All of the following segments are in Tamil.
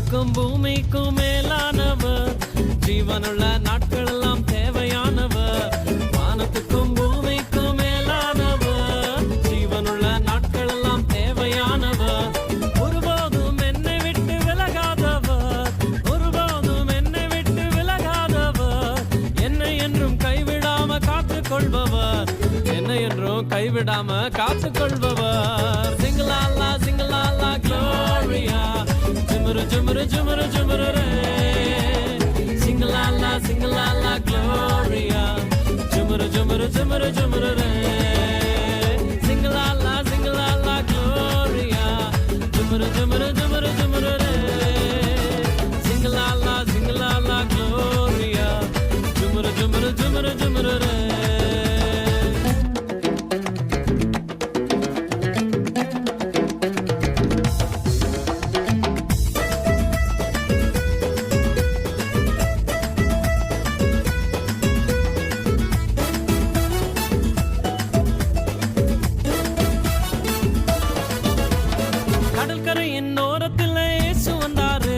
வானத்துக்கும் பூமிக்கும் மேலானவர், ஜீவனுள்ள நாட்கள் எல்லாம் தேவையானவர். வானத்துக்கும் பூமிக்கும் மேலானவர், ஜீவனுள்ள நாட்கள் எல்லாம் தேவையானவர். ஒருபோதும் என்னை விட்டு விலகாதவர், ஒருபோதும் என்னை விட்டு விலகாதவர். என்னை என்றும் கைவிடாம காத்துக் கொள்பவர், என்னை என்றும் கைவிடாம காத்துக் கொள்பவர். சிங்கலாலா சிங்கலாலா க்ளோரியா, ஜுமுரு ஜுமுரு ஜுமுரு ஜுமுரு ரே. சிங்கலாலா சிங்கலாலா க்ளோரியா, ஜுமுரு ஜுமுரு ஜுமுரு ஜுமுரு ரே. சிங்கலாலா சிங்கலாலா க்ளோரியா, ஜுமுரு ஜுமுரு ஜுமுரு ஜுமுரு ரே. சிங்கலாலா சிங்கலாலா க்ளோரியா, ஜுமுரு ஜுமுரு ஜுமுரு ஜுமுரு ரே. கடற்கரையின் ஓரத்தில் இயேசு வந்தாரு,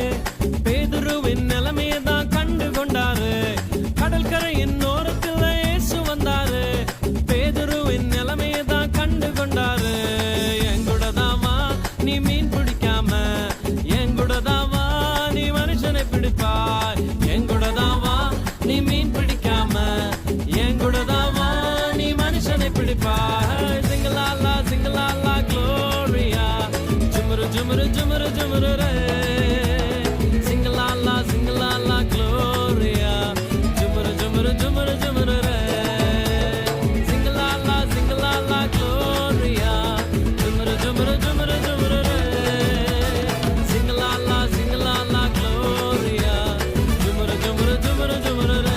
பேதுருவின் நிலைமையை தான் கண்டு கொண்டாரு. கடற்கரையின் ஓரத்தில் இயேசு வந்தாரு, பேதுருவின் நிலைமையை தான் கண்டு கொண்டாரு. எங்கூடதாவா நீ மீன் பிடிக்காம, எங்கூடதாவா நீ மனுஷனை பிடிப்பாய். எங்கூடதாவா நீ மீன் பிடிக்காம, எங்கூடதாவா நீ மனுஷனை பிடிப்பாய். சிங்கலாலா சிங்கலாலா க்ளோரியா, ஜுமுரு ஜுமுரு ஜுமுரு ரே. சிங்கலாலா சிங்கலாலா க்ளோரியா, ஜுமுரு ஜுமுரு ஜுமுரு ஜுமுரு ரே. சிங்கலாலா சிங்கலாலா க்ளோரியா, ஜுமுரு ஜுமுரு ஜுமுரு ஜுமுரு ரே. சிங்கலாலா சிங்கலாலா க்ளோரியா, ஜுமுரு ஜுமுரு ஜுமுரு ஜுமுரு ரே.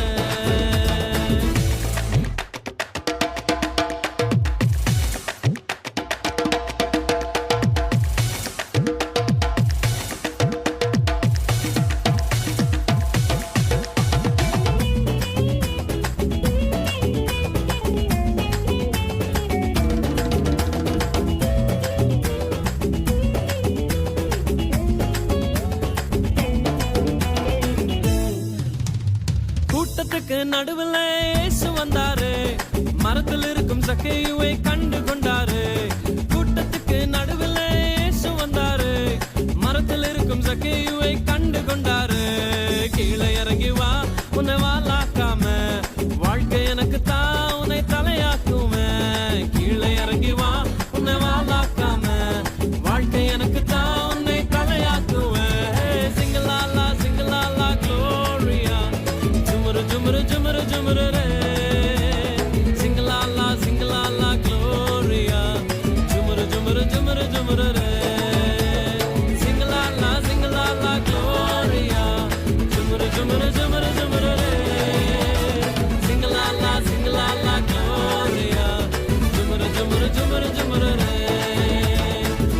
கூட்டத்துக்கு நடுவில் இயேசு வந்தாரு, மரத்தில் இருக்கும் சக்கையுவை கண்டு கொண்டாரு. கூட்டத்துக்கு நடுவில் இயேசு வந்தாரு, மரத்தில் இருக்கும் சக்கையுவை கண்டு கொண்டாரு. கீழே இறங்கி வா, உன்னை வாலாக்காம, வாழ்க்கை எனக்கு தான் உன்னை தலையாக்குவேன். கீழே இறங்கி வா, உன்னை வாலாக்காம, வாழ்க்கை எனக்கு தான் உன்னை தலையாக்குவேன். சிங்கலாலா சிங்கலாலா க்ளோரியா, ஜுமுரு ஜுமுரு ஜுமுரு ஜுமுரு ரே. சிங்கலாலா சிங்கலாலா க்ளோரியா, ஜுமுரு ஜுமுரு ஜுமுரு ஜுமுரு ரே. சிங்கலாலா சிங்கலாலா க்ளோரியா, ஜுமுரு ஜுமுரு ஜுமுரு ஜுமுரு ரே. சிங்கலாலா சிங்கலாலா க்ளோரியா, ஜுமுரு ஜுமுரு ஜுமுரு ஜுமுரு ரே.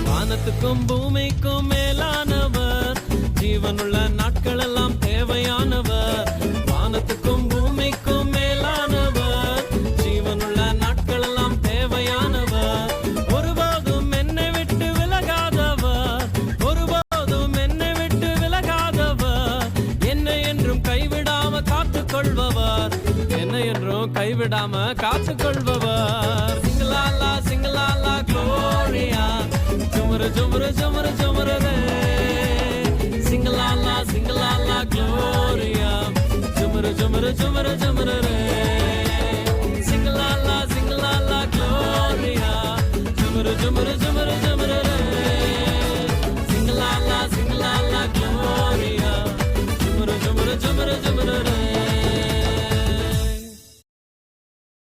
வானத்துக்கும் பூமிக்கும் மேலானவர், ஜீவனுள்ள நாட்கள் எல்லாம் தேவையானவர். வானத்துக்கும் பூமிக்கும் மேலானவர், ஜீவனுள்ள நாட்கள் எல்லாம் தேவையானவர். ஒருபோதும் என்னை விட்டு விலகாதவர், ஒருபோதும் என்னை விட்டு விலகாதவர். என்னை என்றும் கைவிடாம காத்துக் கொள்பவர், என்னை என்றும் கைவிடாம காத்துக் கொள்பவர். சிங்கலாலா சிங்கலாலா க்ளோரியா, ஜுமுரு ஜுமுரு ஜுமுரு ஜுமுரு ரே. சிங்கலாலா சிங்கலாலா க்ளோரியா, ஜுமுரு ஜுமுரு ஜுமுரு ஜுமுரு